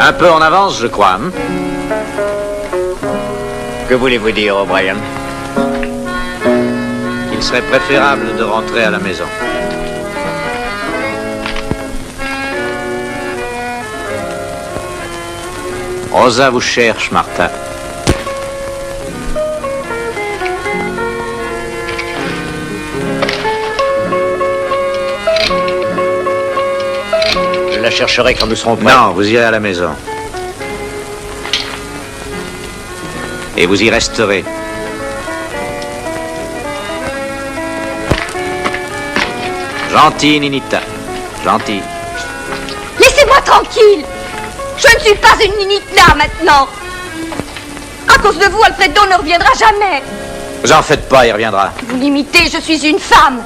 Un peu en avance, je crois. Hein? Que voulez-vous dire, O'Brien? Il serait préférable de rentrer à la maison. Rosa vous cherche, Martha. Je la chercherai quand nous serons prêts. Non, vous irez à la maison. Et vous y resterez. Gentil, Ninita. Gentil. Laissez-moi tranquille. Je ne suis pas une Ninita maintenant. À cause de vous, Alfredo ne reviendra jamais. Vous en faites pas, il reviendra. Vous l'imitez, je suis une femme.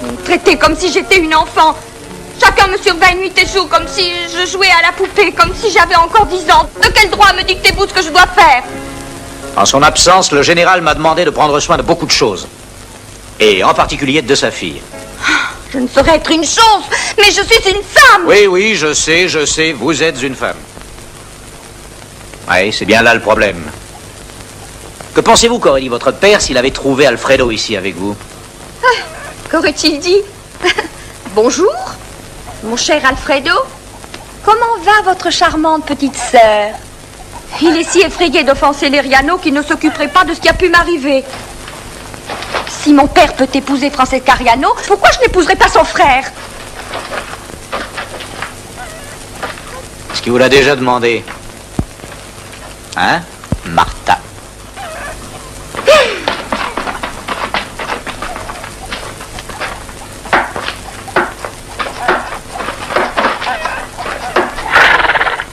Vous me traitez comme si j'étais une enfant. Chacun me surveille nuit et jour, comme si je jouais à la poupée, comme si j'avais encore 10 ans. De quel droit me dictez-vous ce que je dois faire? En son absence, le général m'a demandé de prendre soin de beaucoup de choses. Et en particulier de sa fille. Je ne saurais être une chose, mais je suis une femme. Oui, je sais, vous êtes une femme. Oui, c'est bien là le problème. Que pensez-vous qu'aurait dit votre père s'il avait trouvé Alfredo ici avec vous? Qu'aurait-il dit? Bonjour, mon cher Alfredo. Comment va votre charmante petite sœur? Il est si effrayé d'offenser Leriano qu'il ne s'occuperait pas de ce qui a pu m'arriver. Si mon père peut épouser Francesca Riano, pourquoi je n'épouserais pas son frère? Est-ce qu'il vous l'a déjà demandé? Hein, Martha?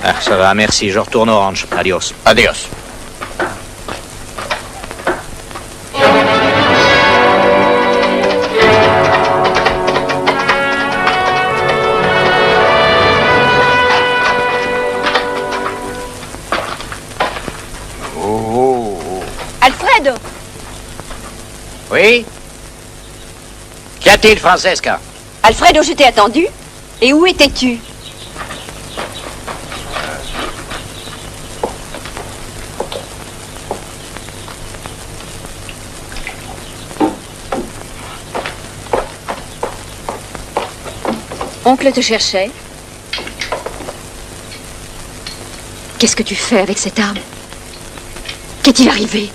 Ah, ça va, merci, je retourne au ranch. Adios. Adios. Alfredo! Oui? Qu'y a-t-il, Francesca? Alfredo, je t'ai attendu. Et où étais-tu? Oncle te cherchait. Qu'est-ce que tu fais avec cette arme? Qu'est-il arrivé?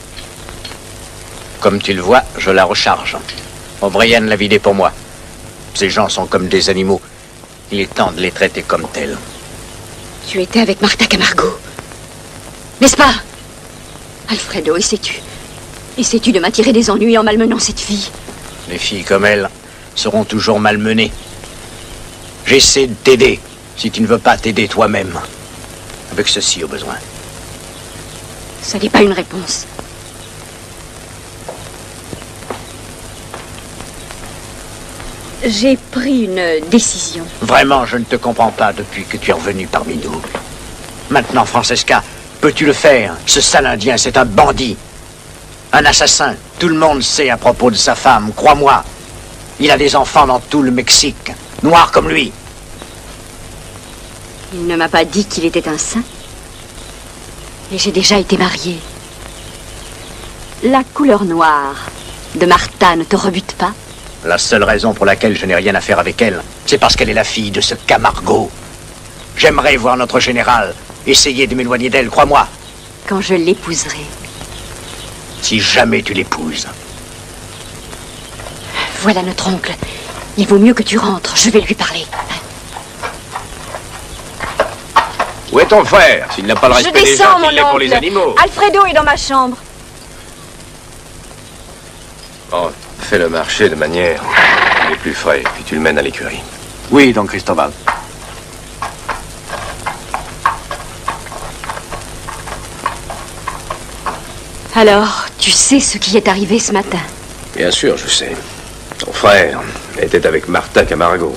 Comme tu le vois, je la recharge. O'Brien l'a vidée pour moi. Ces gens sont comme des animaux. Il est temps de les traiter comme tels. Tu étais avec Martha Camargo, n'est-ce pas? Alfredo, essaies-tu de m'attirer des ennuis en malmenant cette fille? Les filles comme elle seront toujours malmenées. J'essaie de t'aider, si tu ne veux pas t'aider toi-même. Avec ceci au besoin. Ça n'est pas une réponse. J'ai pris une décision. Vraiment, je ne te comprends pas depuis que tu es revenu parmi nous. Maintenant, Francesca, peux-tu le faire? Ce sale Indien, c'est un bandit. Un assassin. Tout le monde sait à propos de sa femme, crois-moi. Il a des enfants dans tout le Mexique, noirs comme lui. Il ne m'a pas dit qu'il était un saint. Et j'ai déjà été mariée. La couleur noire de Martha ne te rebute pas? La seule raison pour laquelle je n'ai rien à faire avec elle, c'est parce qu'elle est la fille de ce Camargo. J'aimerais voir notre général essayer de m'éloigner d'elle, crois-moi. Quand je l'épouserai. Si jamais tu l'épouses. Voilà notre oncle. Il vaut mieux que tu rentres. Je vais lui parler. Où est ton frère? S'il n'a pas le Je respect des descends, gens, mon il l'est pour les oncle. animaux. Alfredo est dans ma chambre. Bon, fais le marché de manière qu'il est plus frais, puis tu le mènes à l'écurie. Oui, don Cristobal. Alors, tu sais ce qui est arrivé ce matin? Bien sûr, je sais. Ton frère était avec Martha Camargo.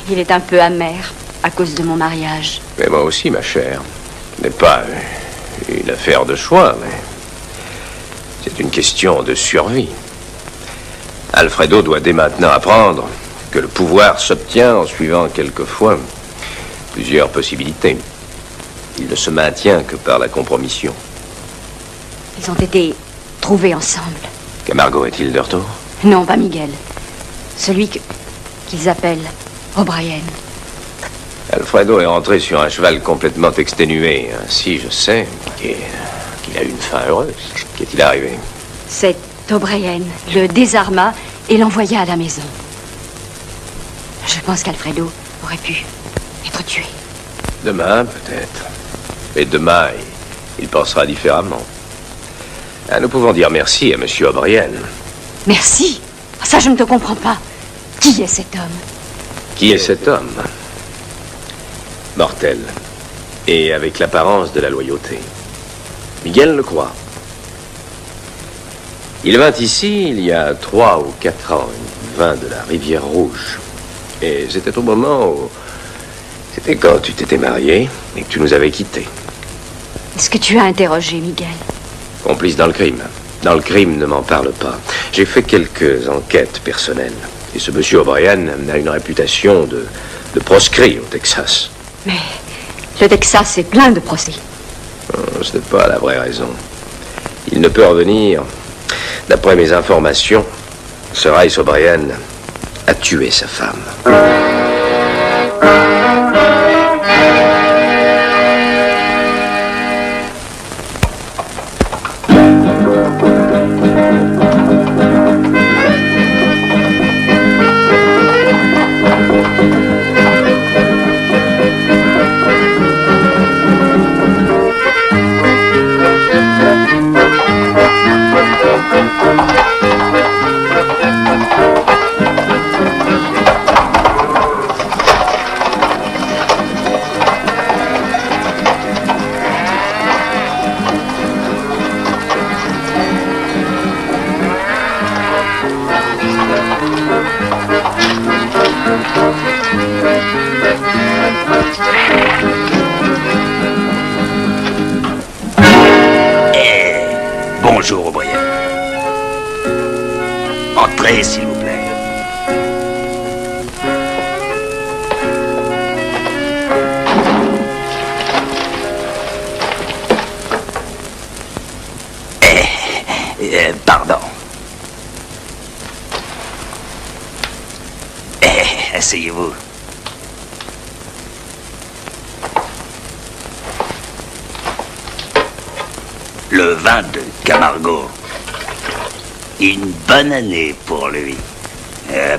Il est un peu amer à cause de mon mariage. Mais moi aussi, ma chère. Ce n'est pas une affaire de choix, mais c'est une question de survie. Alfredo doit dès maintenant apprendre que le pouvoir s'obtient en suivant quelquefois Plusieurs possibilités. Il ne se maintient que par la compromission. Ils ont été trouvés ensemble. Camargo est-il de retour? Non, pas Miguel. Celui qu'ils appellent O'Brien. Alfredo est rentré sur un cheval complètement exténué. Ainsi, je sais qu'il a eu une fin heureuse. Qu'est-il arrivé? Cet O'Brien le désarma et l'envoya à la maison. Je pense qu'Alfredo aurait pu être tué. Demain, peut-être. Et demain, il pensera différemment. Ah, nous pouvons dire merci à Monsieur O'Brien. Merci. Ça, je ne te comprends pas. Qui est cet homme? Qui est cet homme? Mortel. Et avec l'apparence de la loyauté. Miguel le croit. Il vint ici il y a 3 ou 4 ans. Il vint de la Rivière Rouge. Et c'était au moment où... C'était quand tu t'étais marié et que tu nous avais quittés. Est-ce que tu as interrogé Miguel? Complice dans le crime. Dans le crime, ne m'en parle pas. J'ai fait quelques enquêtes personnelles. Et ce monsieur O'Brien a une réputation de proscrit au Texas. Mais le Texas est plein de procès. Ce n'est pas la vraie raison. Il ne peut revenir. D'après mes informations, ce Rice O'Brien a tué sa femme. Bonjour, O'Brien. Entrez, s'il vous plaît. Pardon. Asseyez-vous. Le vin de Camargo. Une bonne année pour lui.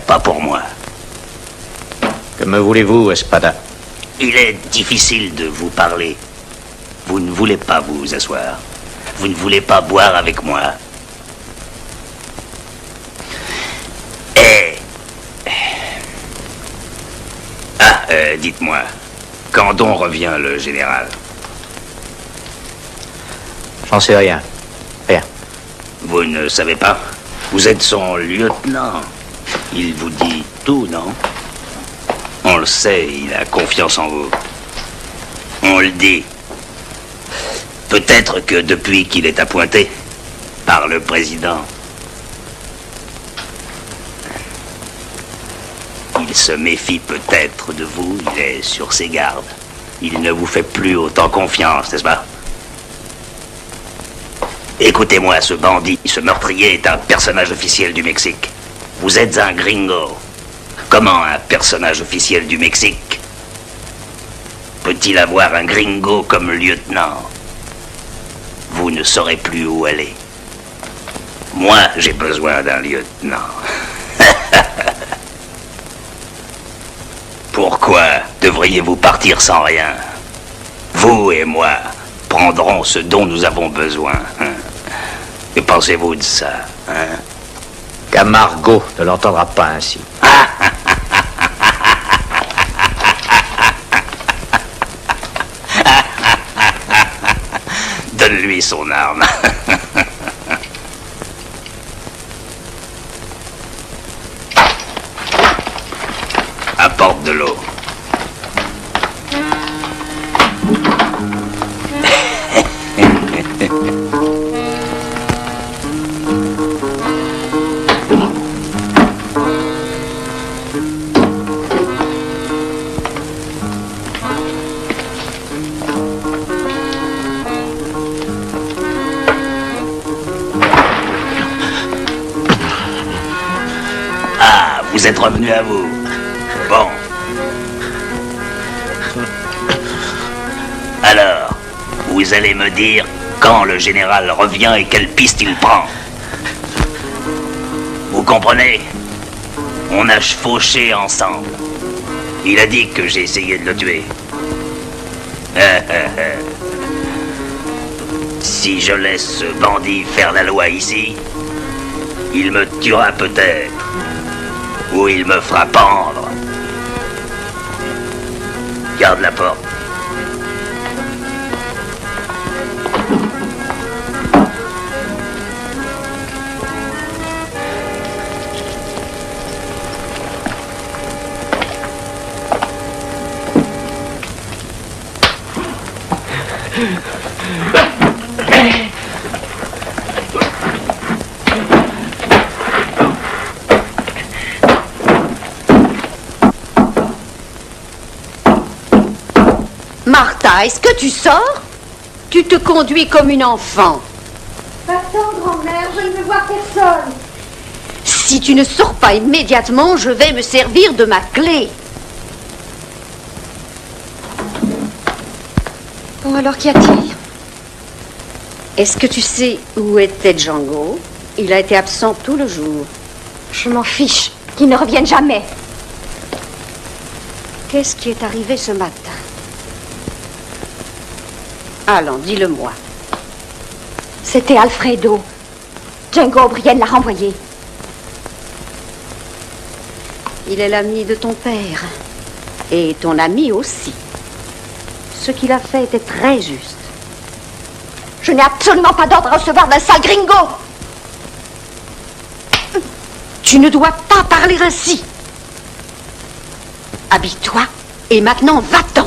Pas pour moi. Que me voulez-vous, Espada? Il est difficile de vous parler. Vous ne voulez pas vous asseoir. Vous ne voulez pas boire avec moi. Dites-moi, quand donc revient le général? J'en sais rien. Rien. Vous ne savez pas? Vous êtes son lieutenant. Il vous dit tout, non? On le sait, il a confiance en vous. On le dit. Peut-être que depuis qu'il est appointé par le président, il se méfie peut-être de vous, il est sur ses gardes. Il ne vous fait plus autant confiance, n'est-ce pas? Écoutez-moi, ce bandit, ce meurtrier est un personnage officiel du Mexique. Vous êtes un gringo. Comment un personnage officiel du Mexique peut-il avoir un gringo comme lieutenant? Vous ne saurez plus où aller. Moi, j'ai besoin d'un lieutenant. Pourquoi devriez-vous partir sans rien? Vous et moi prendrons ce dont nous avons besoin. Que pensez-vous de ça, hein? Camargo ne l'entendra pas ainsi. Donne-lui son arme. Apporte de l'eau. Vous êtes revenu à vous. Bon. Alors, vous allez me dire quand le général revient et quelle piste il prend. Vous comprenez? On a chevauché ensemble. Il a dit que j'ai essayé de le tuer. Si je laisse ce bandit faire la loi ici, il me tuera peut-être. Ou il me fera pendre. Garde la porte. Martha, est-ce que tu sors? Tu te conduis comme une enfant. Attends, grand-mère, je ne veux voir personne. Si tu ne sors pas immédiatement, je vais me servir de ma clé. Bon, alors qu'y a-t-il? Est-ce que tu sais où était Django? Il a été absent tout le jour. Je m'en fiche, qu'il ne revienne jamais. Qu'est-ce qui est arrivé ce matin? Allons, dis-le-moi. C'était Alfredo. Django O'Brien l'a renvoyé. Il est l'ami de ton père. Et ton ami aussi. Ce qu'il a fait était très juste. Je n'ai absolument pas d'ordre à recevoir d'un sale gringo. Tu ne dois pas parler ainsi. Habille-toi et maintenant va-t'en.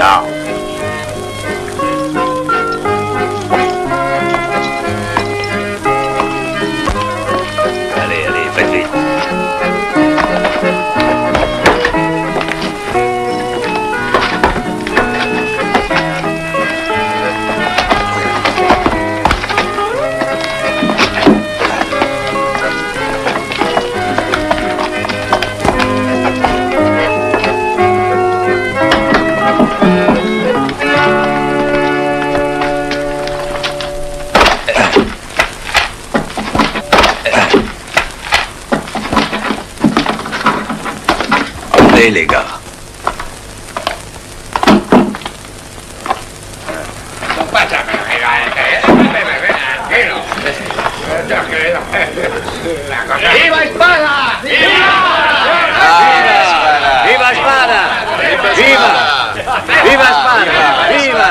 Non. Allez, faites vite. Allez, les gars. Viva Espada! Viva! Viva Espada! Viva! Viva Espada! Viva!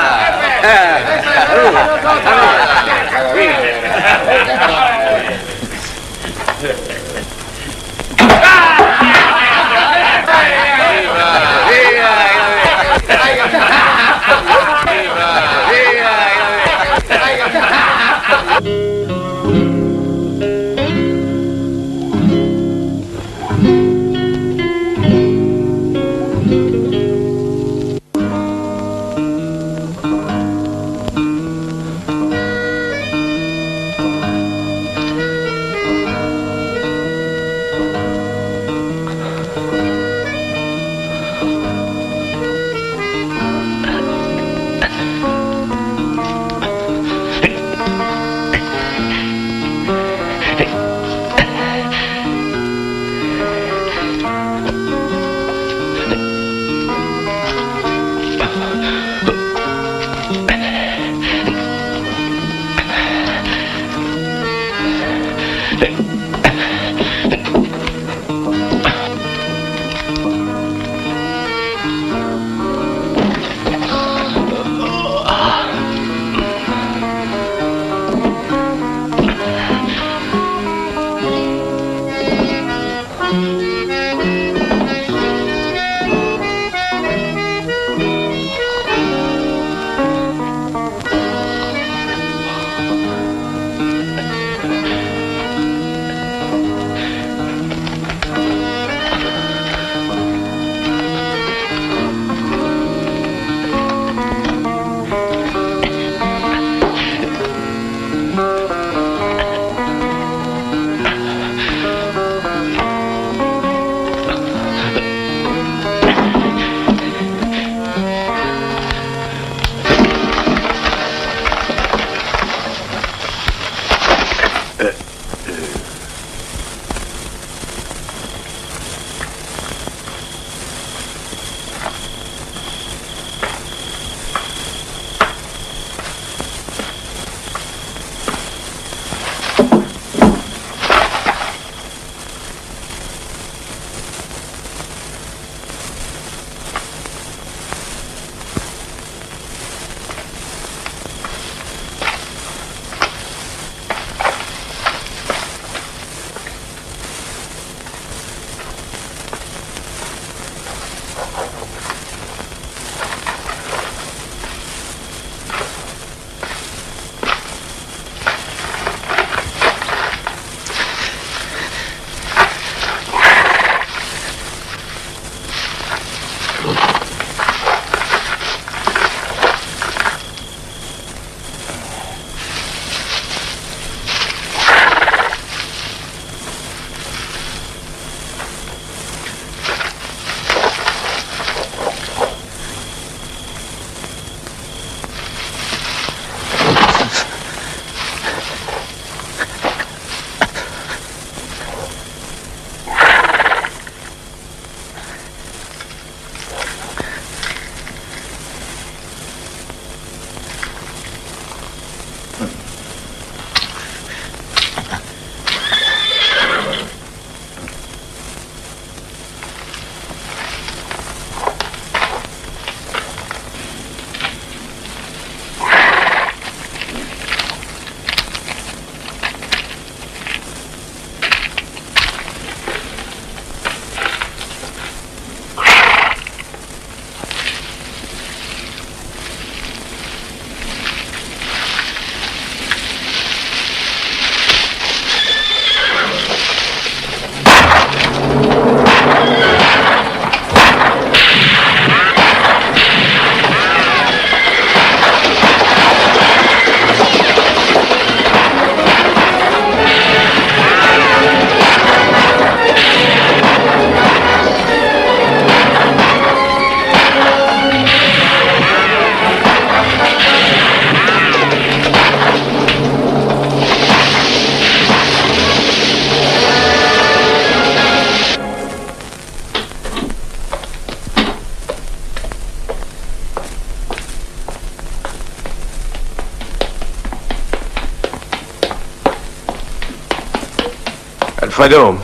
Alfredo,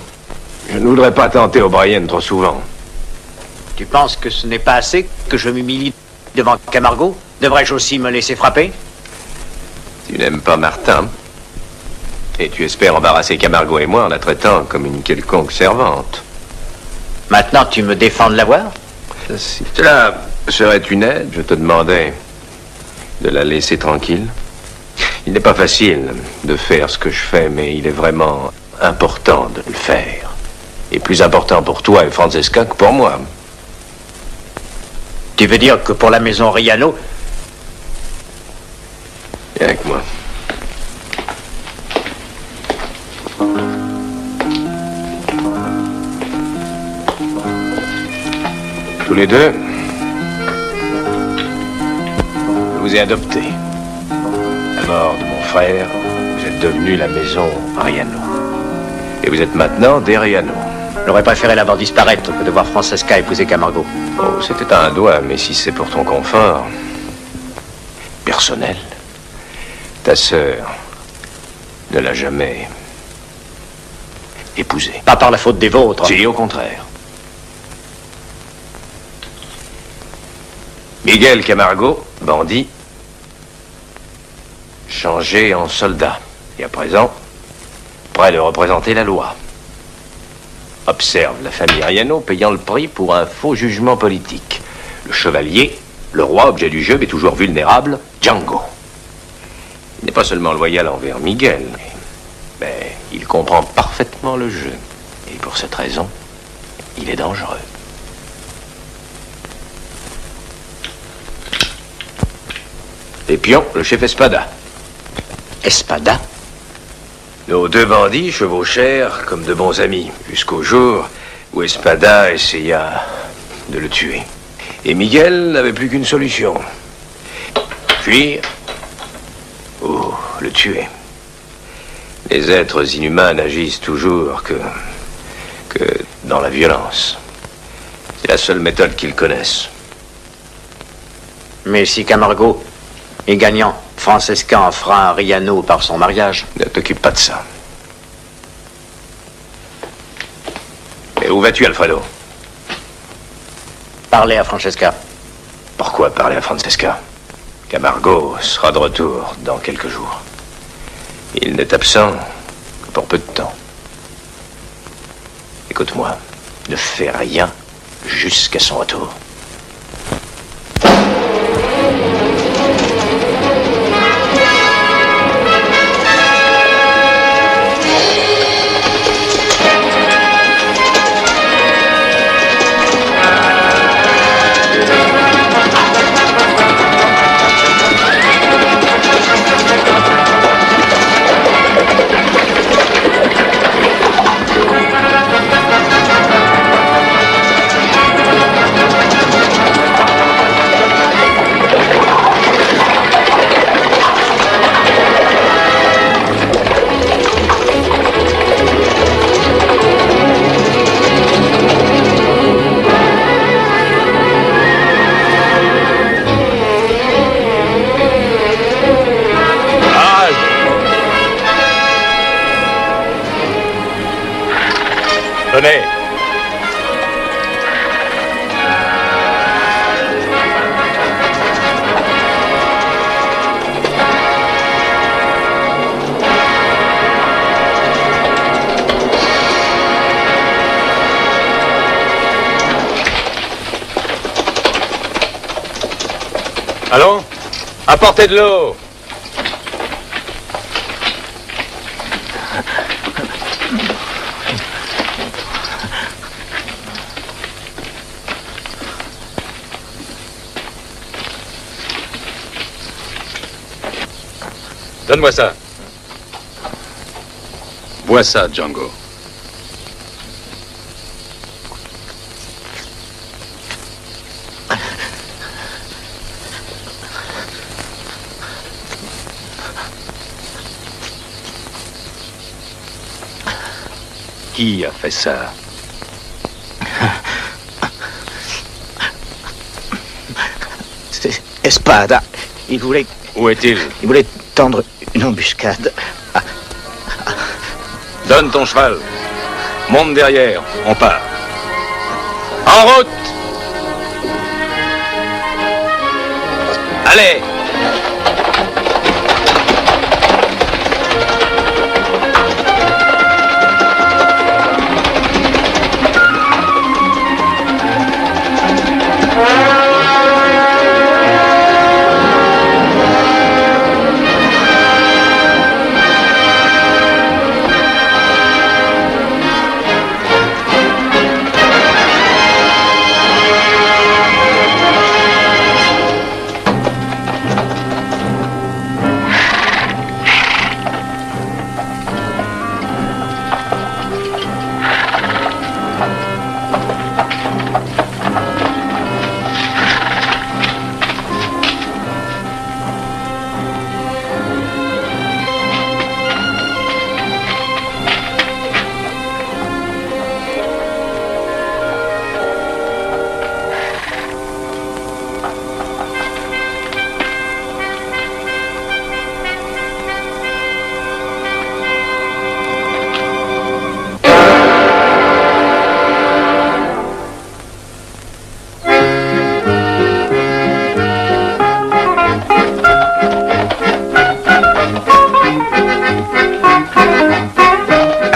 je ne voudrais pas tenter O'Brien trop souvent. Tu penses que ce n'est pas assez que je m'humilie devant Camargo? Devrais-je aussi me laisser frapper? Tu n'aimes pas Martin. Et tu espères embarrasser Camargo et moi en la traitant comme une quelconque servante. Maintenant, tu me défends de la voir? Si cela serait une aide, je te demandais de la laisser tranquille. Il n'est pas facile de faire ce que je fais, mais il est vraiment important de le faire. Et plus important pour toi et Francesca que pour moi. Tu veux dire que pour la maison Riano... Viens avec moi. Tous les deux, je vous ai adoptés. À la mort de mon frère, vous êtes devenus la maison Riano. Et vous êtes maintenant des Riano. J'aurais préféré la voir disparaître que de voir Francesca épouser Camargo. Oh, c'était un doigt, mais si c'est pour ton confort personnel, ta sœur ne l'a jamais épousée. Pas par la faute des vôtres. Si, au contraire. Miguel Camargo, bandit, changé en soldat. Et à présent, prêt de représenter la loi. Observe la famille Riano payant le prix pour un faux jugement politique. Le chevalier, le roi, objet du jeu, mais toujours vulnérable, Django. Il n'est pas seulement loyal envers Miguel, mais il comprend parfaitement le jeu. Et pour cette raison, il est dangereux. Les pions, le chef Espada. Espada? Nos deux bandits chevauchèrent comme de bons amis, jusqu'au jour où Espada essaya de le tuer. Et Miguel n'avait plus qu'une solution. Fuir ou le tuer. Les êtres inhumains n'agissent toujours que dans la violence. C'est la seule méthode qu'ils connaissent. Mais si Camargo est gagnant, Francesca en fera un Riano par son mariage. Ne t'occupe pas de ça. Mais où vas-tu, Alfredo? Parlez à Francesca. Pourquoi parler à Francesca? Camargo sera de retour dans quelques jours. Il n'est absent que pour peu de temps. Écoute-moi, ne fais rien jusqu'à son retour. Tenez. Allons, apportez de l'eau. Donne-moi ça. Bois ça, Django. Qui a fait ça? C'est Espada. Il voulait... Où est-il? Il voulait tendre une embuscade. Donne ton cheval. Monte derrière, on part. En route! Allez!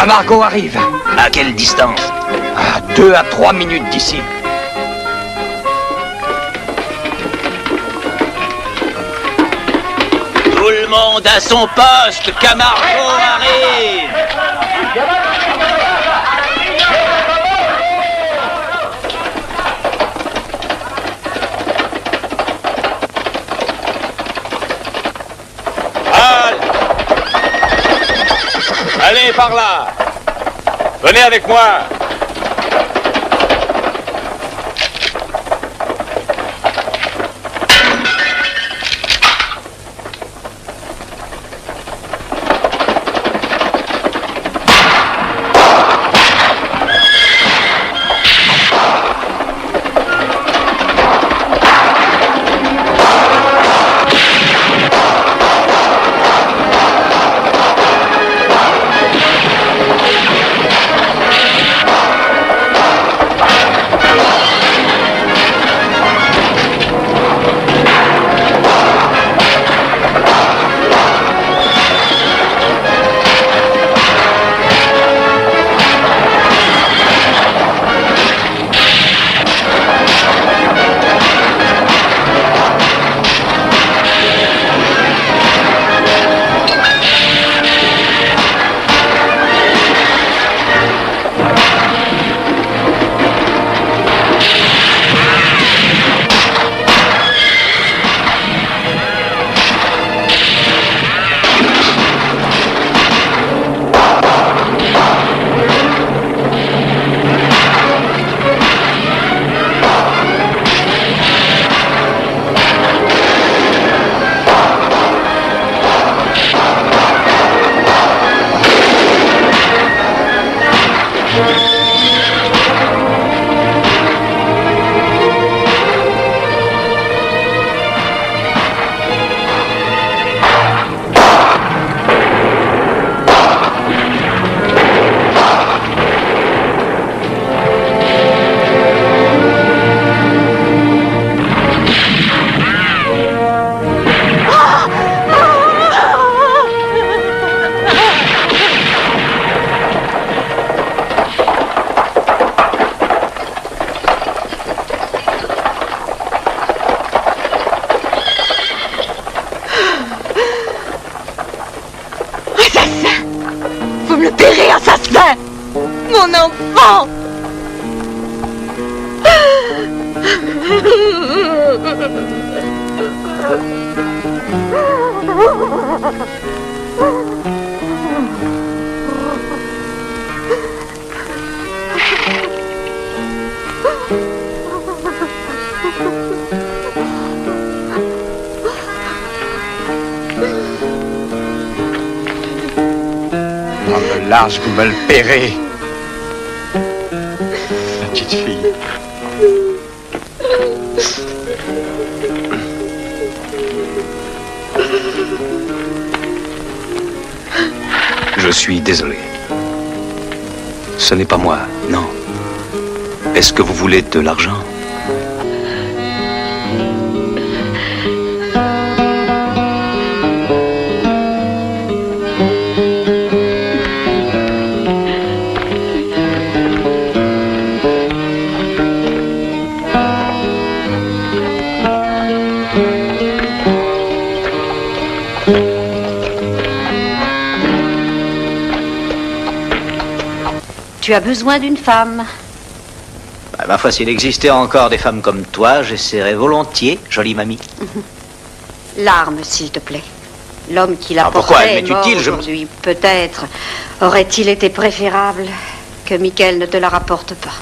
Margot arrive. À quelle distance? À 2 à 3 minutes d'ici. Tout le monde à son poste, Camargo arrive! Allez, par là! Venez avec moi! Mon enfant! Dans le large, vous me le paierez. Ma petite fille. Je suis désolé. Ce n'est pas moi, non. Est-ce que vous voulez de l'argent? Tu as besoin d'une femme. Bah, ma foi, s'il existait encore des femmes comme toi, j'essaierais volontiers, jolie mamie. L'arme, s'il te plaît. L'homme qui la pourquoi portait elle est mort m'est utile, aujourd'hui. Peut-être aurait-il été préférable que Michael ne te la rapporte pas.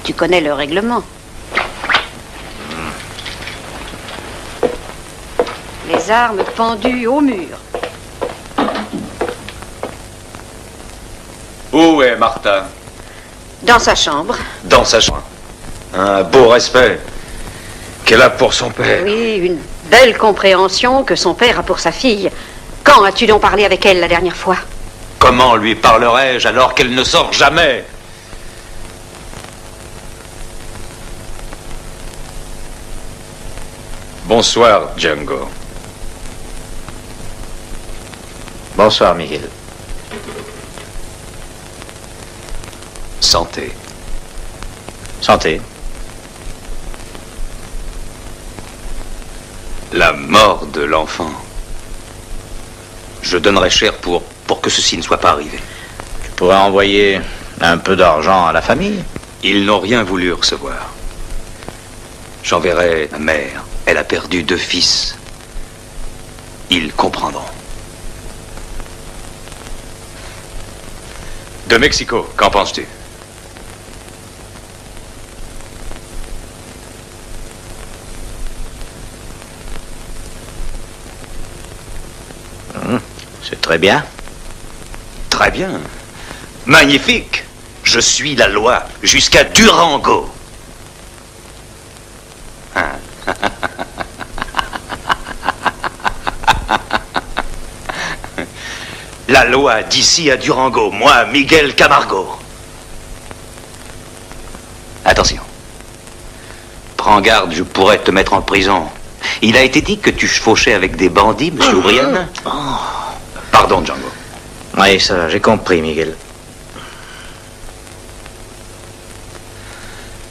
Tu connais le règlement. Les armes pendues au mur. Où est Martha? Dans sa chambre. Dans sa chambre. Un beau respect qu'elle a pour son père. Oui, une belle compréhension que son père a pour sa fille. Quand as-tu donc parlé avec elle la dernière fois? Comment lui parlerais-je alors qu'elle ne sort jamais? Bonsoir, Django. Bonsoir, Miguel. Santé. Santé. La mort de l'enfant. Je donnerais cher pour que ceci ne soit pas arrivé. Tu pourrais envoyer un peu d'argent à la famille. Ils n'ont rien voulu recevoir. J'enverrai ma mère. Elle a perdu 2 fils. Ils comprendront. De Mexico, qu'en penses-tu? C'est très bien. Très bien. Magnifique. Je suis la loi jusqu'à Durango. La loi d'ici à Durango, moi, Miguel Camargo. Attention. Prends garde, je pourrais te mettre en prison. Il a été dit que tu chevauchais avec des bandits, monsieur O'Brien. Pardon, Django. Oui, ça va, j'ai compris, Miguel.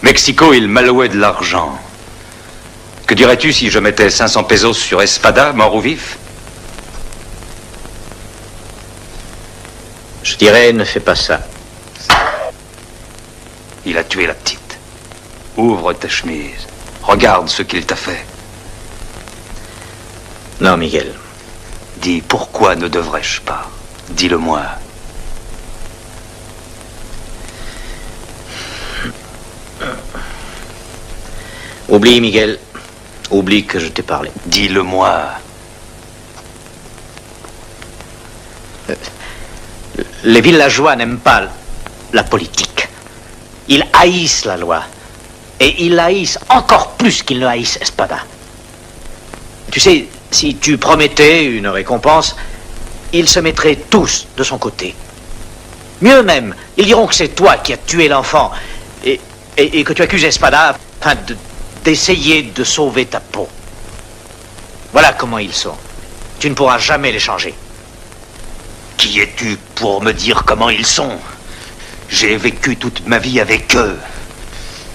Mexico, il m'allouait de l'argent. Que dirais-tu si je mettais 500 pesos sur Espada, mort ou vif? Je dirais, ne fais pas ça. Il a tué la petite. Ouvre ta chemise. Regarde ce qu'il t'a fait. Non, Miguel. Dis, pourquoi ne devrais-je pas? Dis-le-moi. Oublie, Miguel. Oublie que je t'ai parlé. Dis-le-moi. Les villageois n'aiment pas la politique. Ils haïssent la loi. Et ils haïssent encore plus qu'ils ne haïssent Espada. Tu sais, si tu promettais une récompense, ils se mettraient tous de son côté. Mieux même, ils diront que c'est toi qui as tué l'enfant et que tu accuses Espada afin d'essayer de sauver ta peau. Voilà comment ils sont. Tu ne pourras jamais les changer. Qui es-tu pour me dire comment ils sont? J'ai vécu toute ma vie avec eux.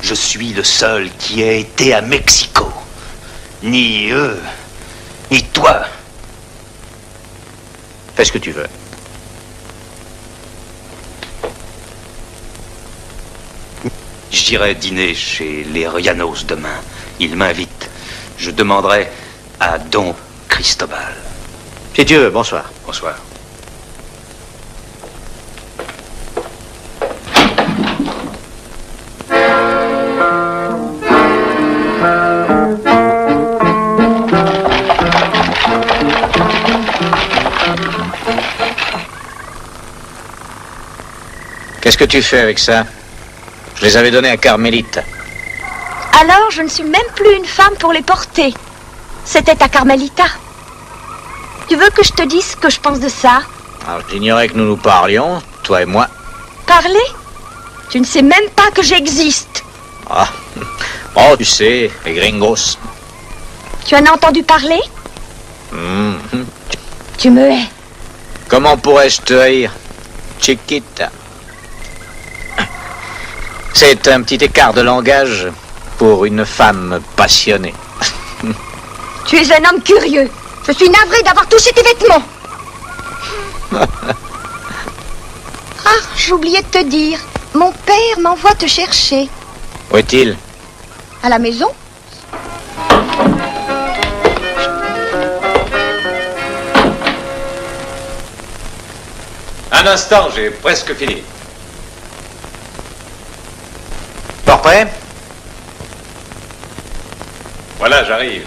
Je suis le seul qui ait été à Mexico. Ni eux, ni toi. Fais ce que tu veux. J'irai dîner chez les Rianos demain. Ils m'invitent. Je demanderai à Don Cristobal. Si tu veux, bonsoir. Bonsoir. Qu'est-ce que tu fais avec ça? Je les avais donnés à Carmélite. Alors, je ne suis même plus une femme pour les porter. C'était à Carmelita. Tu veux que je te dise ce que je pense de ça? Alors, j'ignorais que nous nous parlions, toi et moi. Parler? Tu ne sais même pas que j'existe. Ah, oh, tu sais, les gringos. Tu en as entendu parler? Mhm. Tu me hais. Comment pourrais-je te haïr, Chiquita? C'est un petit écart de langage pour une femme passionnée. Tu es un homme curieux. Je suis navrée d'avoir touché tes vêtements. Ah, j'oubliais de te dire. Mon père m'envoie te chercher. Où est-il? À la maison? Un instant, j'ai presque fini. Portrait? Voilà, j'arrive.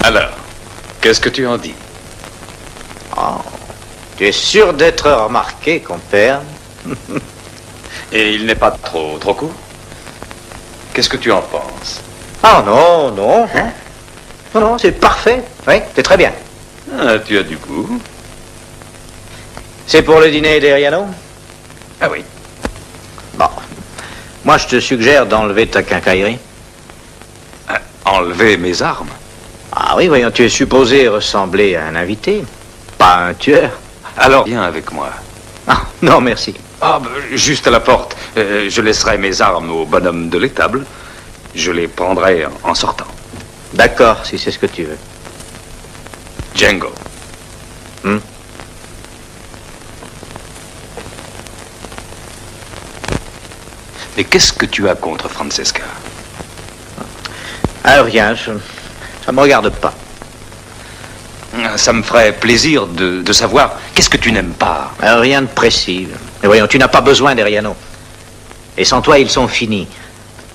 Alors, qu'est-ce que tu en dis? Oh, tu es sûr d'être remarqué, compère? Et il n'est pas trop court? Qu'est-ce que tu en penses? Ah non, non. Hein? Non, non, c'est parfait. Oui, c'est très bien. Ah, tu as du goût. C'est pour le dîner d'Eriano? Ah oui. Bon. Moi, je te suggère d'enlever ta quincaillerie. Enlever mes armes? Ah oui, voyons, tu es supposé ressembler à un invité, pas à un tueur. Alors, viens avec moi. Ah, non, merci. Ah, juste à la porte. Je laisserai mes armes au bonhomme de l'étable. Je les prendrai en sortant. D'accord, si c'est ce que tu veux. Django. Mais qu'est-ce que tu as contre Francesca? Ah, rien, ça me regarde pas. Ça me ferait plaisir de savoir qu'est-ce que tu n'aimes pas. Rien de précis. Mais voyons, tu n'as pas besoin d'Eriano. Et sans toi, ils sont finis.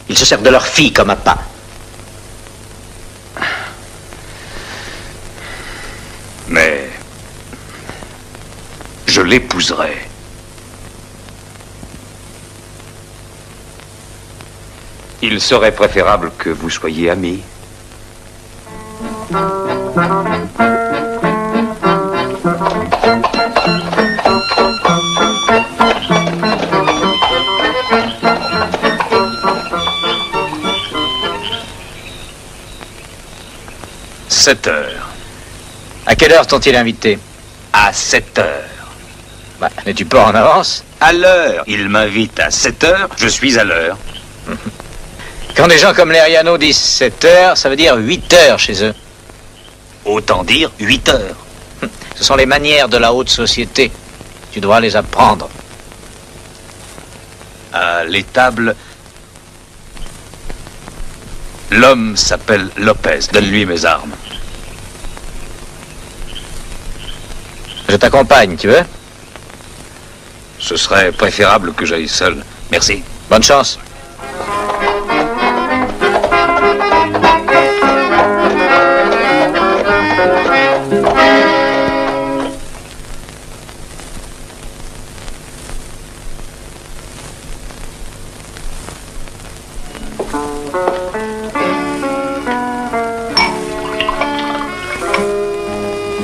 Ils se servent de leur fille comme appât. Mais je l'épouserai. Il serait préférable que vous soyez amis. « 7 heures. À quelle heure t'ont-ils invité? À 7 heures. Bah, n'es-tu pas en avance? À l'heure. Il m'invite à 7 heures, je suis à l'heure. Quand des gens comme l'Eriano disent 7 heures, ça veut dire 8 heures chez eux. Autant dire 8 heures. Ce sont les manières de la haute société. Tu dois les apprendre. À l'étable, l'homme s'appelle Lopez. Donne-lui mes armes. Je t'accompagne, tu veux? Ce serait préférable que j'aille seul. Merci. Bonne chance.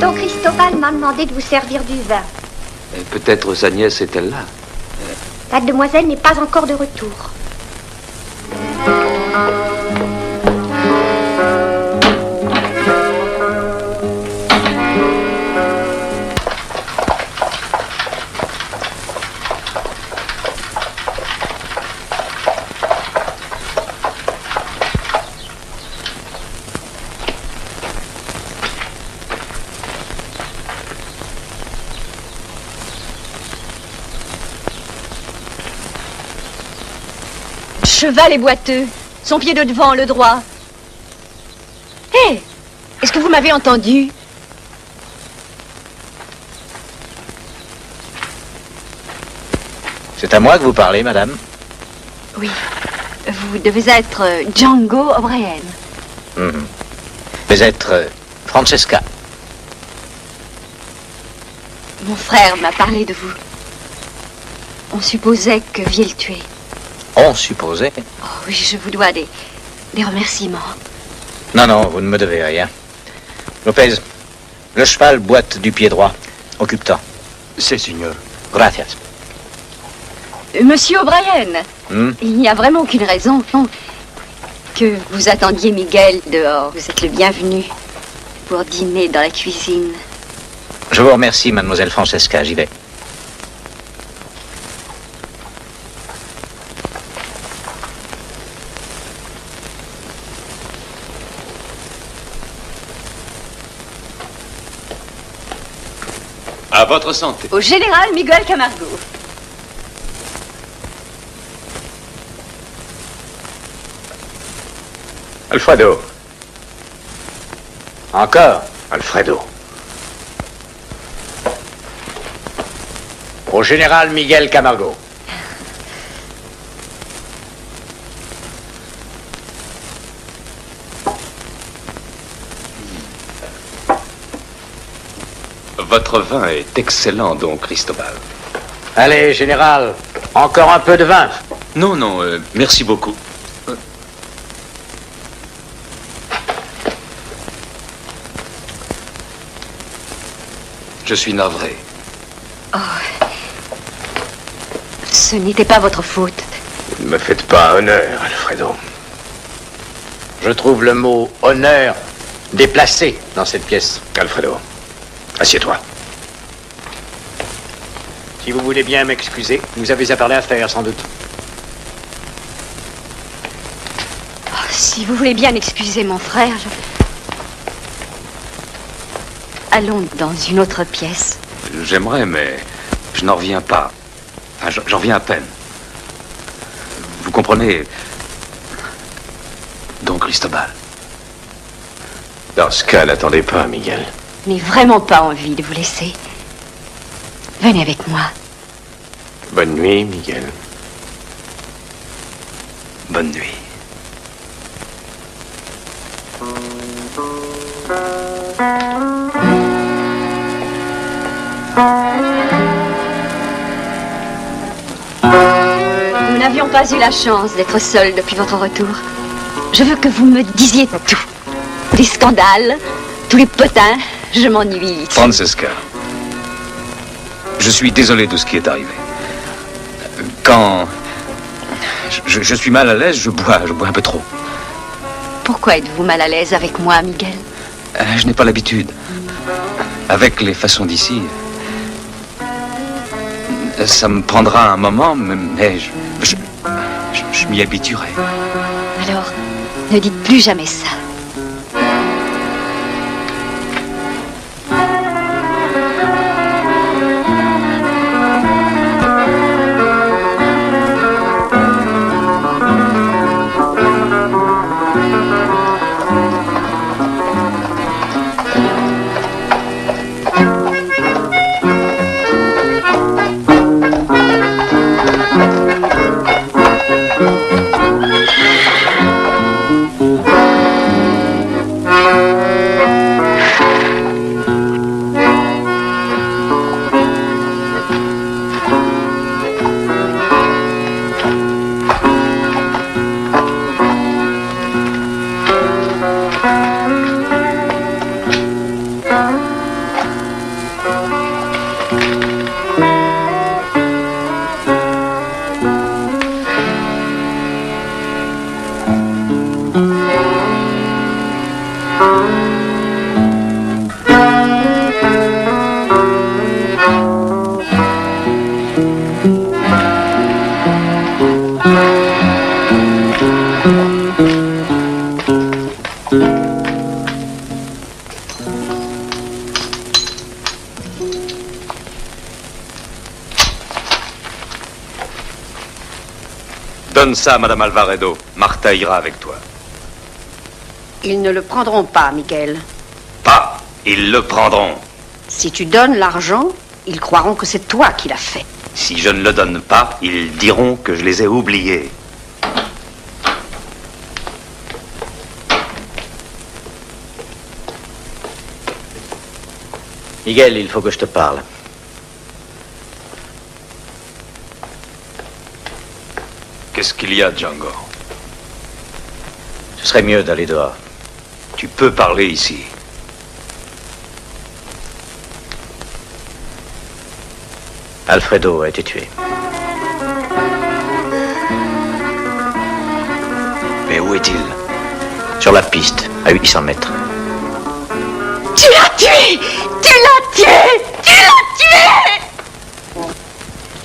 Don Cristobal m'a demandé de vous servir du vin. Peut-être sa nièce est-elle là? La demoiselle n'est pas encore de retour. Cheval et boiteux, son pied de devant, le droit. Hé, est-ce que vous m'avez entendu? C'est à moi que vous parlez, madame? Oui, vous devez être Django O'Brien. Vous êtes Francesca. Mon frère m'a parlé de vous. On supposait que vous le tuer. On supposait. Oh oui, je vous dois des remerciements. Non, non, vous ne me devez rien. Lopez, le cheval boite du pied droit. Occupe-toi. C'est, signor. Gracias. Monsieur O'Brien, il n'y a vraiment aucune raison que vous attendiez Miguel dehors. Vous êtes le bienvenu pour dîner dans la cuisine. Je vous remercie, mademoiselle Francesca. J'y vais. À votre santé. Au général Miguel Camargo. Alfredo. Encore. Alfredo. Au général Miguel Camargo. Votre vin est excellent, don Cristobal. Allez, général, encore un peu de vin. Non, non, merci beaucoup. Je suis navré. Oh. Ce n'était pas votre faute. Ne me faites pas honneur, Alfredo. Je trouve le mot honneur déplacé dans cette pièce. Alfredo, assieds-toi. Si vous voulez bien m'excuser, vous avez à parler à faire, sans doute. Oh, si vous voulez bien excuser mon frère, allons dans une autre pièce. J'aimerais, mais je n'en reviens pas. Enfin, j'en reviens à peine. Vous comprenez, don Cristobal. Dans ce cas, n'attendez pas, Miguel. Je n'ai vraiment pas envie de vous laisser. Venez avec moi. Bonne nuit, Miguel. Bonne nuit. Nous n'avions pas eu la chance d'être seuls depuis votre retour. Je veux que vous me disiez tout. Les scandales, tous les potins, je m'ennuie. Francesca, je suis désolé de ce qui est arrivé. Quand je suis mal à l'aise, je bois un peu trop. Pourquoi êtes-vous mal à l'aise avec moi, Miguel? Je n'ai pas l'habitude. Avec les façons d'ici, ça me prendra un moment, mais je m'y habituerai. Alors, ne dites plus jamais ça. Donne ça, Madame Alvaredo. Martha ira avec toi. Ils ne le prendront pas, Miguel. Pas. Ils le prendront. Si tu donnes l'argent, ils croiront que c'est toi qui l'as fait. Si je ne le donne pas, ils diront que je les ai oubliés. Miguel, il faut que je te parle. Qu'est-ce qu'il y a, Django? Ce serait mieux d'aller dehors. Tu peux parler ici. Alfredo a été tué. Mais où est-il? Sur la piste, à 800 mètres. Tu l'as tué! Tu l'as tué! Tu l'as tué!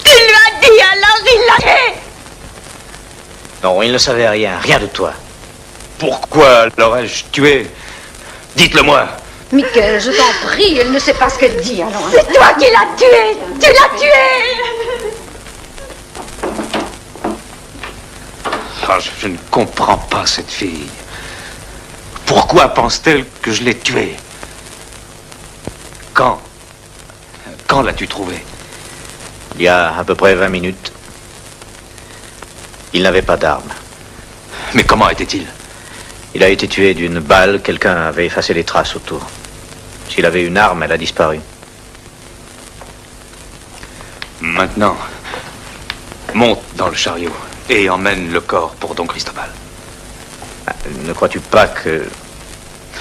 Tu lui as dit alors il l'a tué! Non, il ne savait rien de toi. Pourquoi l'aurais-je tué? Dites-le-moi. Miguel, je t'en prie, elle ne sait pas ce qu'elle dit, alors. C'est toi qui l'as tué! Tu l'as tué! Ah, je ne comprends pas cette fille. Pourquoi pense-t-elle que je l'ai tuée? Quand l'as-tu trouvé? Il y a à peu près 20 minutes. Il n'avait pas d'arme. Mais comment était-il? Il a été tué d'une balle. Quelqu'un avait effacé les traces autour. S'il avait une arme, elle a disparu. Maintenant, monte dans le chariot et emmène le corps pour Don Cristobal. Ne crois-tu pas que...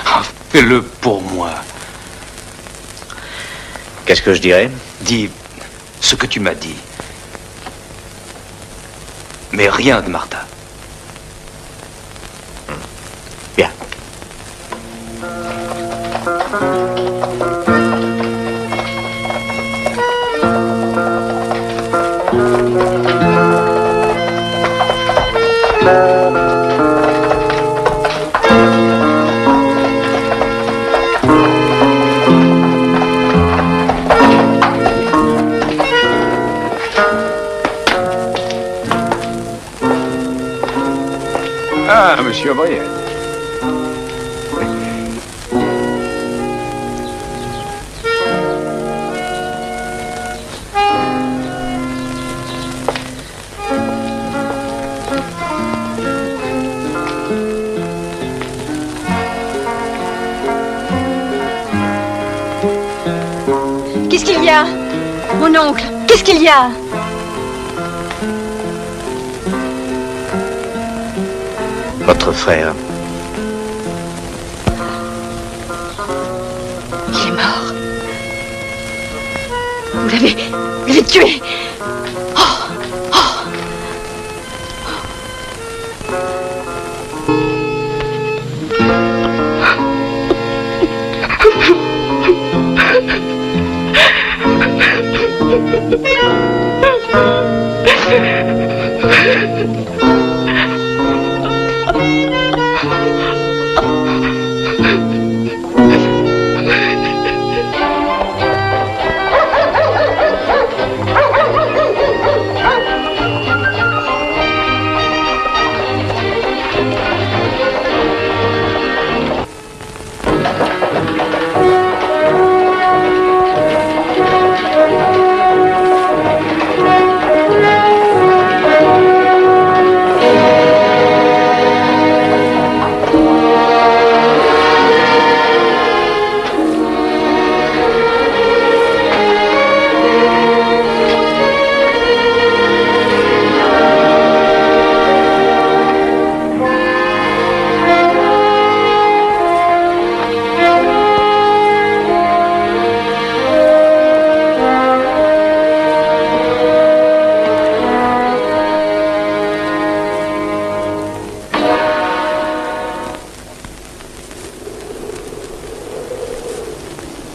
Ah, fais-le pour moi. Qu'est-ce que je dirais? Dis ce que tu m'as dit. Mais rien de Martha. Bien. Ah, monsieur O'Brien. Qu'est-ce qu'il y a? Mon oncle, qu'est-ce qu'il y a? Votre frère. Il est mort. Vous l'avez tué.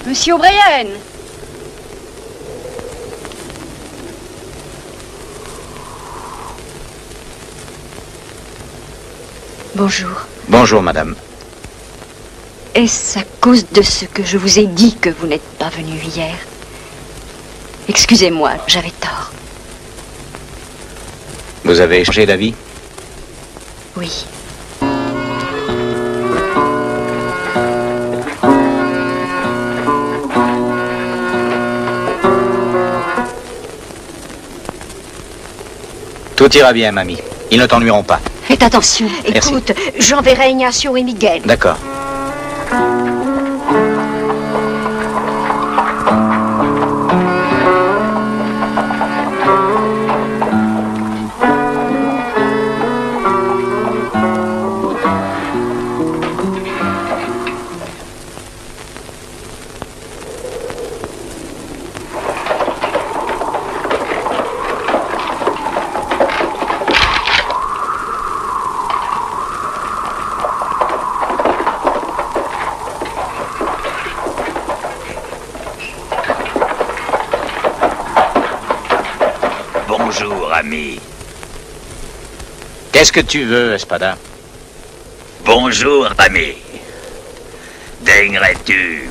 Monsieur O'Brien. Bonjour. Bonjour, madame. Est-ce à cause de ce que je vous ai dit que vous n'êtes pas venu hier? Excusez-moi, j'avais tort. Vous avez changé d'avis? Oui. Tout ira bien, mamie. Ils ne t'ennuieront pas. Faites attention. Merci. Écoute, j'enverrai Ignacio et Miguel. D'accord. ami. Qu'est-ce que tu veux, Espada? Bonjour, ami. Daignerais-tu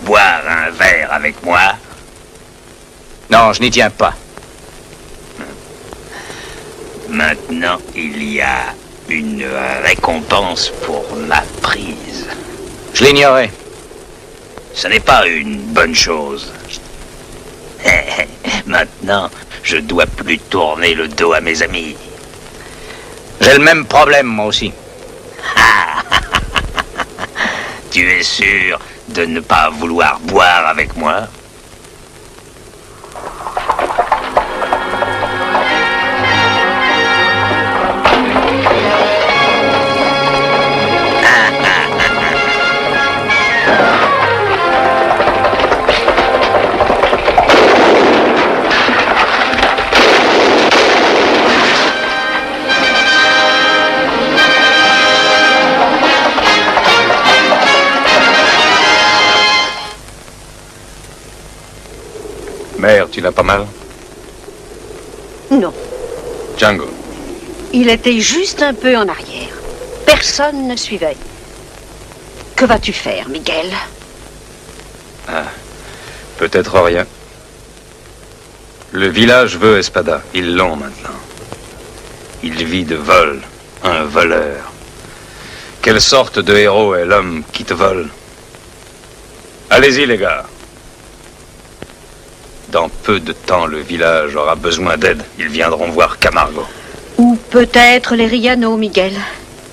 boire un verre avec moi? Non, je n'y tiens pas. Maintenant, il y a une récompense pour ma prise. Je l'ignorais. Ce n'est pas une bonne chose. Maintenant, je dois plus tourner le dos à mes amis. J'ai le même problème, moi aussi. Tu es sûr de ne pas vouloir boire avec moi? Mère, tu l'as pas mal? Non. Django. Il était juste un peu en arrière. Personne ne suivait. Que vas-tu faire, Miguel? Ah, peut-être rien. Le village veut Espada. Ils l'ont maintenant. Il vit de vol. Un voleur. Quelle sorte de héros est l'homme qui te vole? Allez-y, les gars. Dans peu de temps, le village aura besoin d'aide. Ils viendront voir Camargo. Ou peut-être les Riano, Miguel.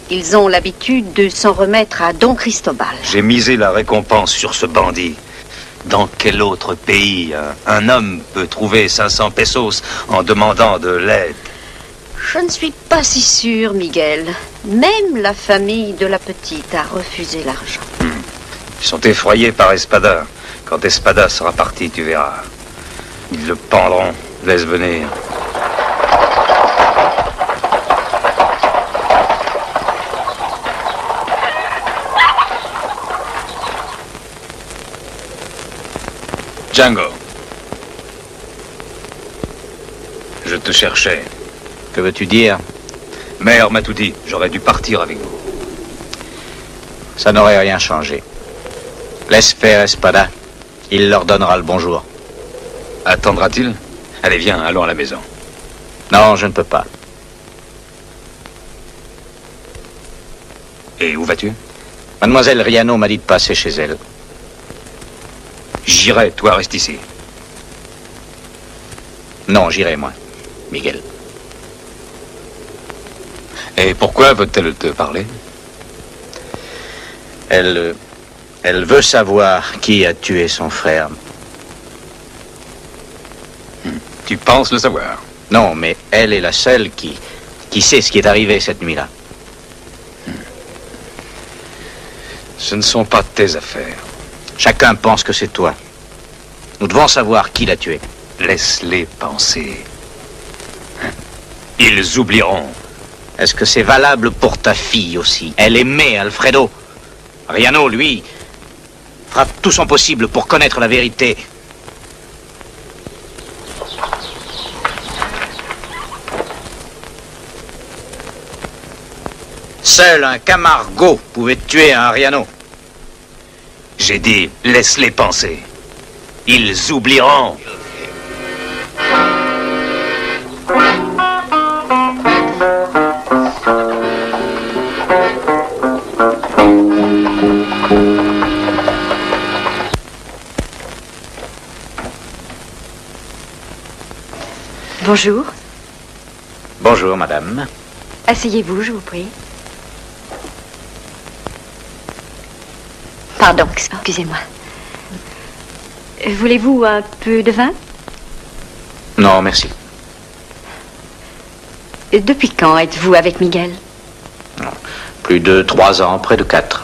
Ils ont l'habitude de s'en remettre à Don Cristobal. J'ai misé la récompense sur ce bandit. Dans quel autre pays un homme peut trouver 500 pesos en demandant de l'aide? Je ne suis pas si sûre, Miguel. Même la famille de la petite a refusé l'argent. Ils sont effrayés par Espada. Quand Espada sera parti, tu verras. Ils le pendront. Laisse venir. Django. Je te cherchais. Que veux-tu dire? Mère m'a tout dit. J'aurais dû partir avec vous. Ça n'aurait rien changé. Laisse faire Espada. Il leur donnera le bonjour. Attendra-t-il? Allez, viens, allons à la maison. Non, je ne peux pas. Et où vas-tu? Mademoiselle Riano m'a dit de passer chez elle. J'irai, toi reste ici. Non, j'irai, moi, Miguel. Et pourquoi veut-elle te parler? Elle veut savoir qui a tué son frère. Tu penses le savoir? Non, mais elle est la seule qui sait ce qui est arrivé cette nuit-là. Ce ne sont pas tes affaires. Chacun pense que c'est toi. Nous devons savoir qui l'a tué. Laisse-les penser. Ils oublieront. Est-ce que c'est valable pour ta fille aussi? Elle aimait Alfredo. Riano, lui, fera tout son possible pour connaître la vérité. Seul un Camargo pouvait tuer un Riano. J'ai dit, laisse-les penser. Ils oublieront. Bonjour. Bonjour, madame. Asseyez-vous, je vous prie. Pardon, excusez-moi. Voulez-vous un peu de vin? Non, merci. Depuis quand êtes-vous avec Miguel? Plus de 3 ans, près de 4.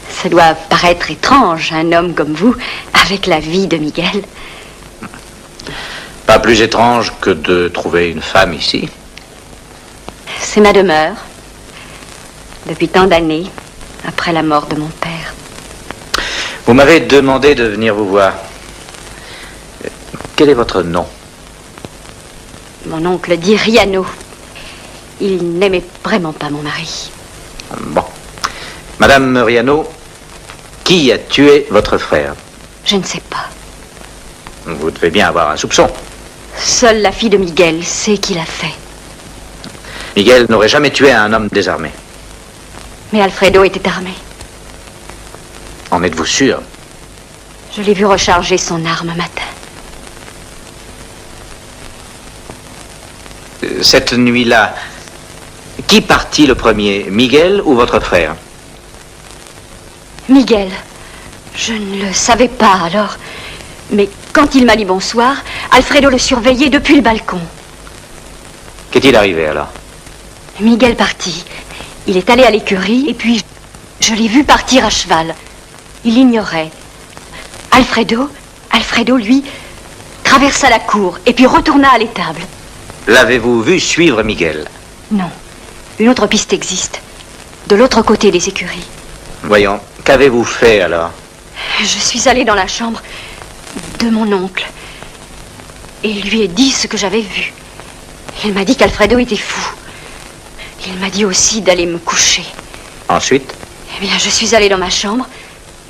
Ça doit paraître étrange, un homme comme vous, avec la vie de Miguel. Pas plus étrange que de trouver une femme ici. C'est ma demeure. Depuis tant d'années, après la mort de mon père. Vous m'avez demandé de venir vous voir. Quel est votre nom? Mon oncle dit Riano. Il n'aimait vraiment pas mon mari. Bon. Madame Riano, qui a tué votre frère? Je ne sais pas. Vous devez bien avoir un soupçon. Seule la fille de Miguel sait qui l'a fait. Miguel n'aurait jamais tué un homme désarmé. Mais Alfredo était armé. En êtes-vous sûr? Je l'ai vu recharger son arme un matin. Cette nuit-là, qui partit le premier, Miguel ou votre frère? Miguel. Je ne le savais pas alors. Mais quand il m'a dit bonsoir, Alfredo le surveillait depuis le balcon. Qu'est-il arrivé alors? Miguel partit. Il est allé à l'écurie et puis je l'ai vu partir à cheval. Il ignorait. Alfredo, lui, traversa la cour et puis retourna à l'étable. L'avez-vous vu suivre Miguel? Non. Une autre piste existe. De l'autre côté des écuries. Voyons, qu'avez-vous fait alors? Je suis allée dans la chambre de mon oncle et lui ai dit ce que j'avais vu. Il m'a dit qu'Alfredo était fou. Il m'a dit aussi d'aller me coucher. Ensuite? Eh bien, je suis allée dans ma chambre,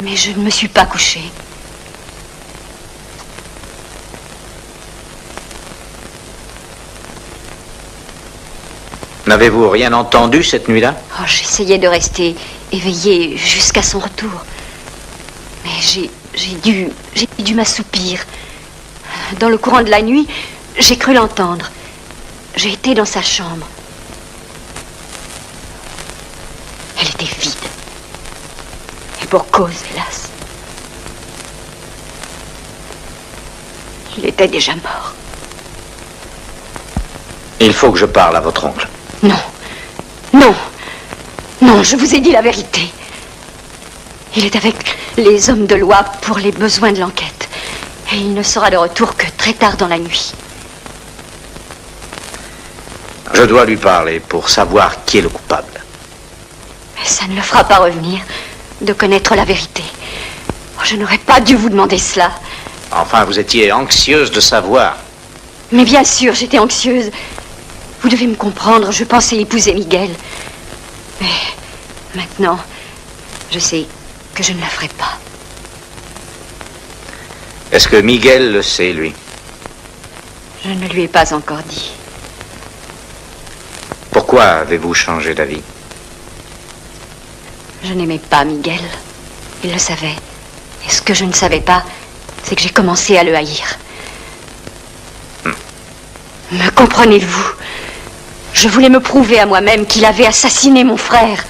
mais je ne me suis pas couchée. N'avez-vous rien entendu cette nuit-là? Oh, j'essayais de rester éveillée jusqu'à son retour. Mais j'ai dû m'assoupir. Dans le courant de la nuit, j'ai cru l'entendre. J'ai été dans sa chambre. Elle était vide. Et pour cause, hélas. Il était déjà mort. Il faut que je parle à votre oncle. Non, je vous ai dit la vérité. Il est avec les hommes de loi pour les besoins de l'enquête. Et il ne sera de retour que très tard dans la nuit. Je dois lui parler pour savoir qui est le coupable. Mais ça ne le fera pas revenir de connaître la vérité. Oh, je n'aurais pas dû vous demander cela. Enfin, vous étiez anxieuse de savoir. Mais bien sûr, j'étais anxieuse. Vous devez me comprendre, je pensais épouser Miguel. Mais maintenant, je sais que je ne la ferai pas. Est-ce que Miguel le sait, lui? Je ne lui ai pas encore dit. Pourquoi avez-vous changé d'avis? Je n'aimais pas Miguel. Il le savait. Et ce que je ne savais pas, c'est que j'ai commencé à le haïr. Me comprenez-vous? Je voulais me prouver à moi-même qu'il avait assassiné mon frère.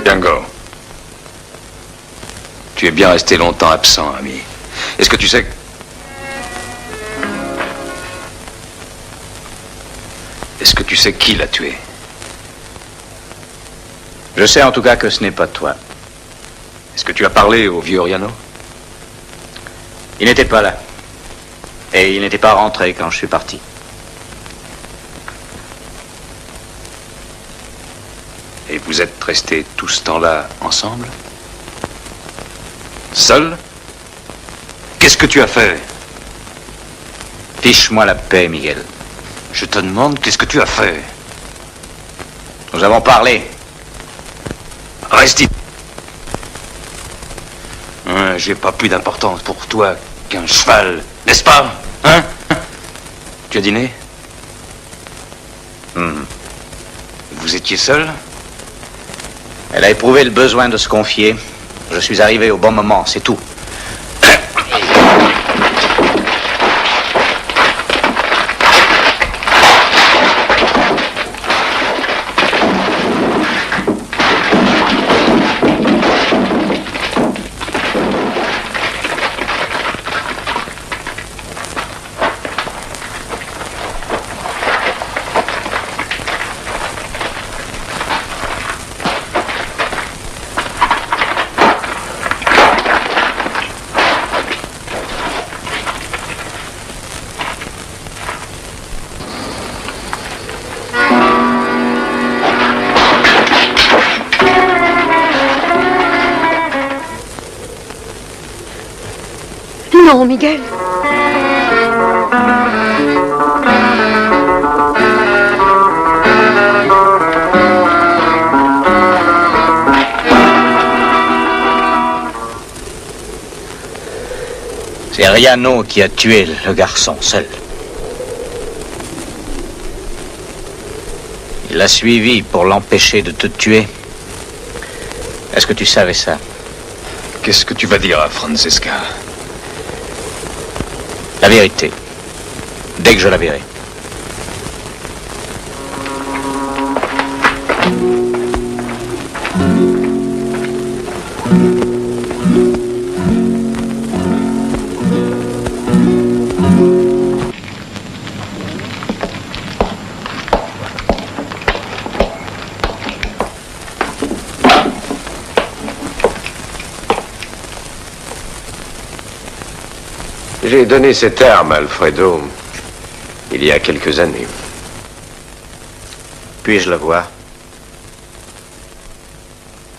Django, tu es bien resté longtemps absent, ami. Est-ce que tu sais... Est-ce que tu sais qui l'a tué? Je sais en tout cas que ce n'est pas toi. Est-ce que tu as parlé au vieux Riano? Il n'était pas là. Et il n'était pas rentré quand je suis parti. Et vous êtes restés tout ce temps-là ensemble? Seul? Qu'est-ce que tu as fait? Fiche-moi la paix, Miguel. Je te demande qu'est-ce que tu as fait? Nous avons parlé. Reste ici. J'ai pas plus d'importance pour toi qu'un cheval, n'est-ce pas? Hein? Tu as dîné? Vous étiez seul? Elle a éprouvé le besoin de se confier. Je suis arrivé au bon moment, c'est tout. Non, Miguel. C'est Riano qui a tué le garçon seul. Il l'a suivi pour l'empêcher de te tuer. Est-ce que tu savais ça? Qu'est-ce que tu vas dire à Francesca? La vérité. Dès que je la verrai. J'ai donné cette arme à Alfredo il y a quelques années. Puis-je la voir?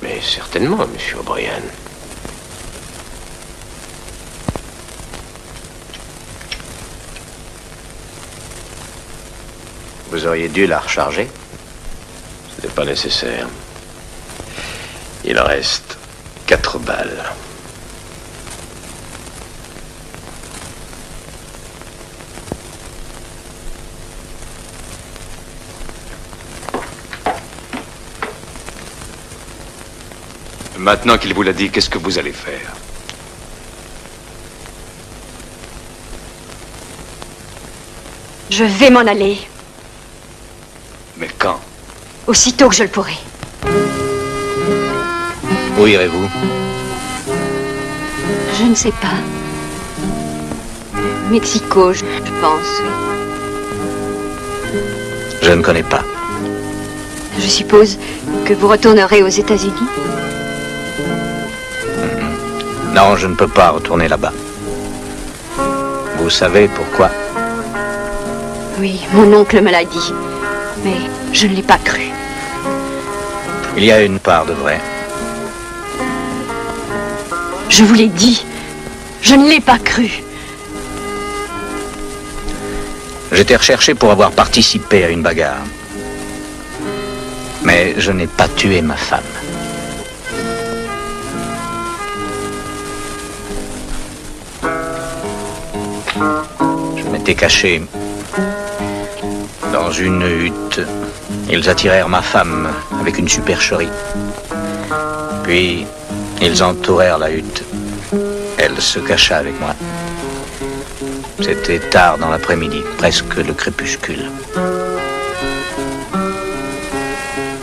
Mais certainement, monsieur O'Brien. Vous auriez dû la recharger. Ce n'est pas nécessaire. Il reste 4 balles. Maintenant qu'il vous l'a dit, qu'est-ce que vous allez faire? Je vais m'en aller. Mais quand? Aussitôt que je le pourrai. Où irez-vous? Je ne sais pas. Mexico, je pense, oui. Je ne connais pas. Je suppose que vous retournerez aux États-Unis? Non, je ne peux pas retourner là-bas. Vous savez pourquoi? Oui, mon oncle me l'a dit. Mais je ne l'ai pas cru. Il y a une part de vrai. Je vous l'ai dit. Je ne l'ai pas cru. J'étais recherché pour avoir participé à une bagarre. Mais je n'ai pas tué ma femme. Je m'étais caché dans une hutte. Ils attirèrent ma femme avec une supercherie. Puis, ils entourèrent la hutte. Elle se cacha avec moi. C'était tard dans l'après-midi, presque le crépuscule.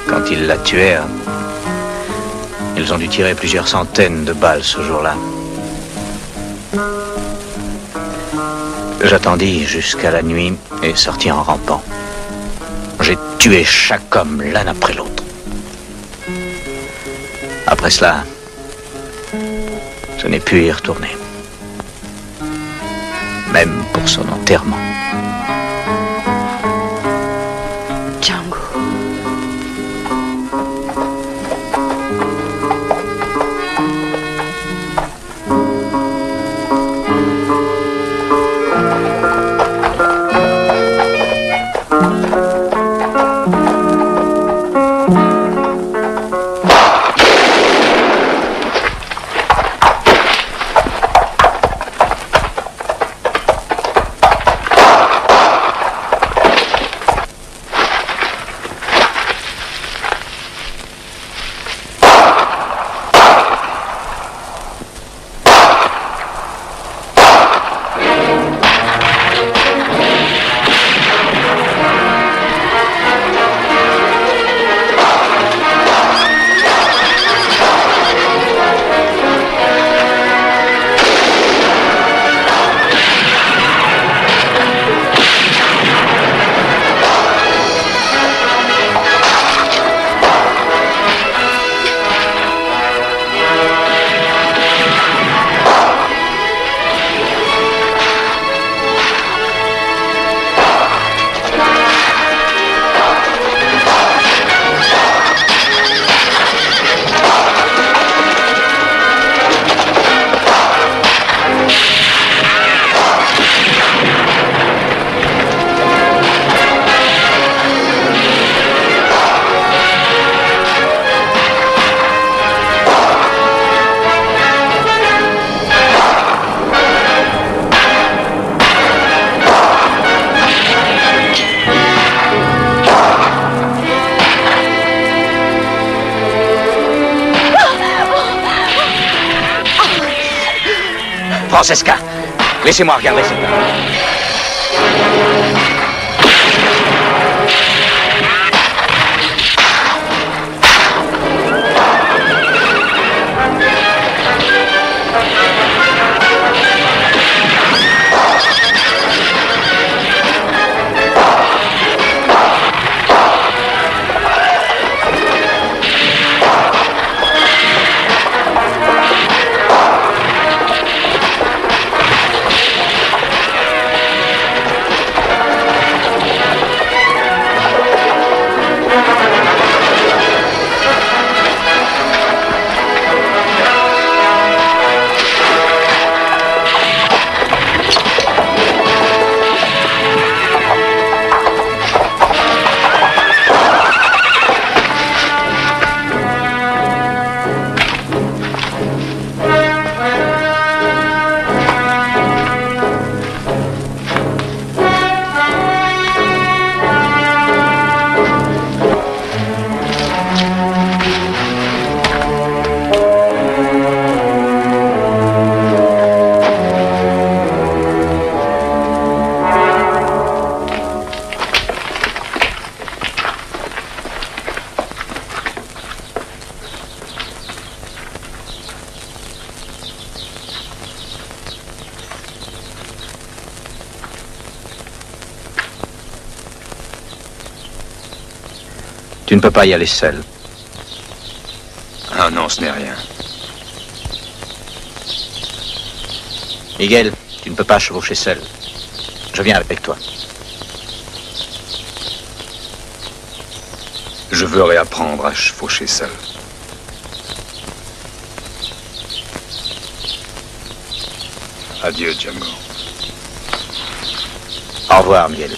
Quand ils la tuèrent, ils ont dû tirer plusieurs centaines de balles ce jour-là. J'attendis jusqu'à la nuit et sortis en rampant. J'ai tué chaque homme l'un après l'autre. Après cela, je n'ai pu y retourner. Même pour son enterrement. Django. Francesca, laissez-moi regarder cette dame. Tu ne peux pas y aller seul. Ah non, ce n'est rien. Miguel, tu ne peux pas chevaucher seul. Je viens avec toi. Je veux réapprendre à chevaucher seul. Adieu, Django. Au revoir, Miguel.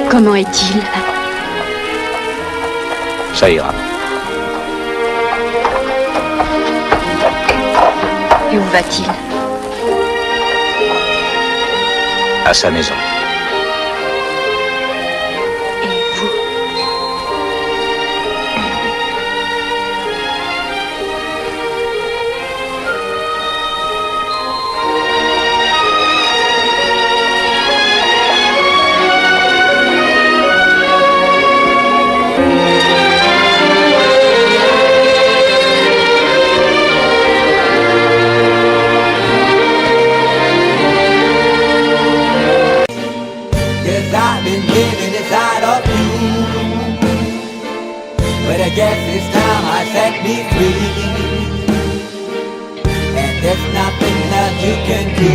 Comment est-il? Ça ira. Et où va-t-il? À sa maison. Et vous? I've been living inside of you, but I guess this time I set me free, and there's nothing that you can do.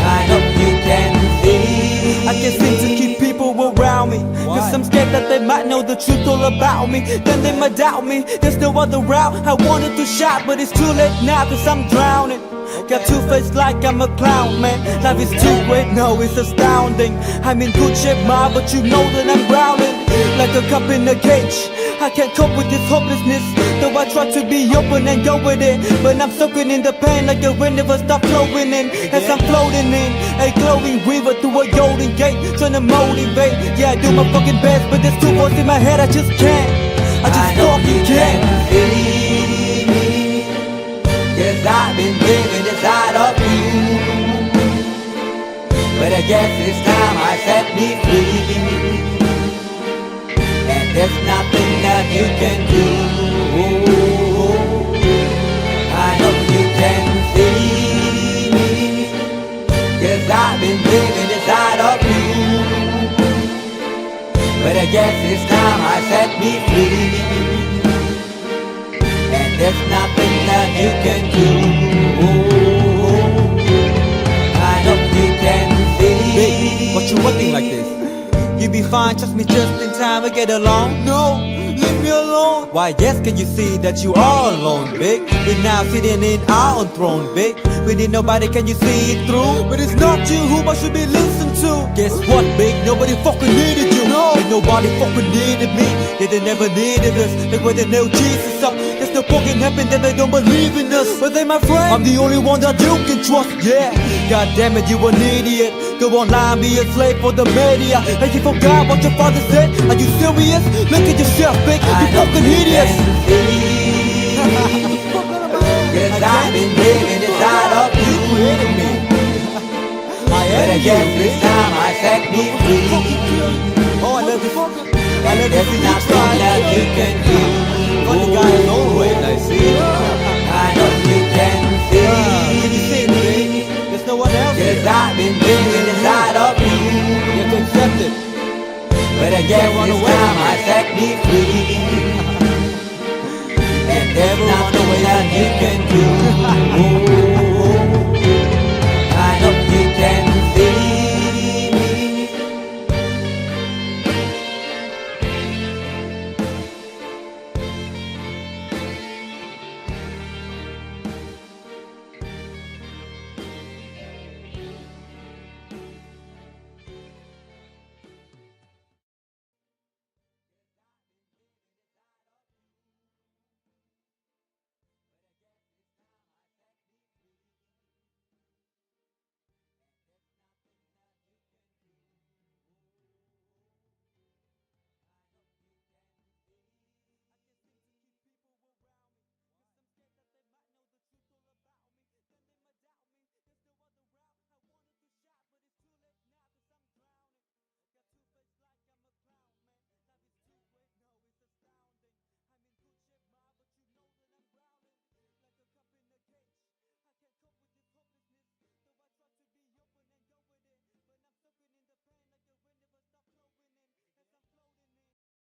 I hope you can see. I can't seem to keep people around me, cause I'm scared that they might know the truth all about me. Then they might doubt me, there's no other route. I wanted to shout, but it's too late now, cause I'm drowning. Got two-faced like I'm a clown, man. Life is too great, no, it's astounding. I'm in good shape, ma, but you know that I'm drowning like a cup in a cage. I can't cope with this hopelessness, though I try to be open and go with it, but I'm soaking in the pain like the wind never stop flowing in. As I'm floating in a glowing river through a golden gate, trying to motivate. Yeah, I do my fucking best, but there's two voices in my head, I just can't. I just fucking can't. Yes, I've been living inside of you, but I guess this time I set me free, and there's nothing that you can do. I hope you can see me. Yes, I've been living inside of you, but I guess this time I set me free, and there's nothing that you can do. I hope you can see. Baby, what you looking like this? You be fine, trust me, just in time we get along. No, leave me alone. alone? Why yes, can you see that you are alone, big? We're now sitting in our own throne, big. We need nobody, can you see it through? But it's not you whom I should be listening to. Guess what, big? Nobody fucking needed you. No, and nobody fucking needed me. Yeah, they never needed us. Like when they nailed Jesus up, there's no fucking heaven, then they don't believe in us. But they my friend, I'm the only one that you can trust. Yeah, god damn it, you an idiot. Go online, be a slave for the media. Like you forgot what your father said. Are you serious? Look at yourself, big. You fucking idiots. Cause I've been living inside of you and me. But I guess this time I set me free. Oh, I love you. I love you. There's nothing that you can do. But the guy is always I see. I know you can see. Can you see me? There's no one else. Cause I've been living inside of you. You have to accept it. But I guess this time I set me free. And there's nothing that you can do.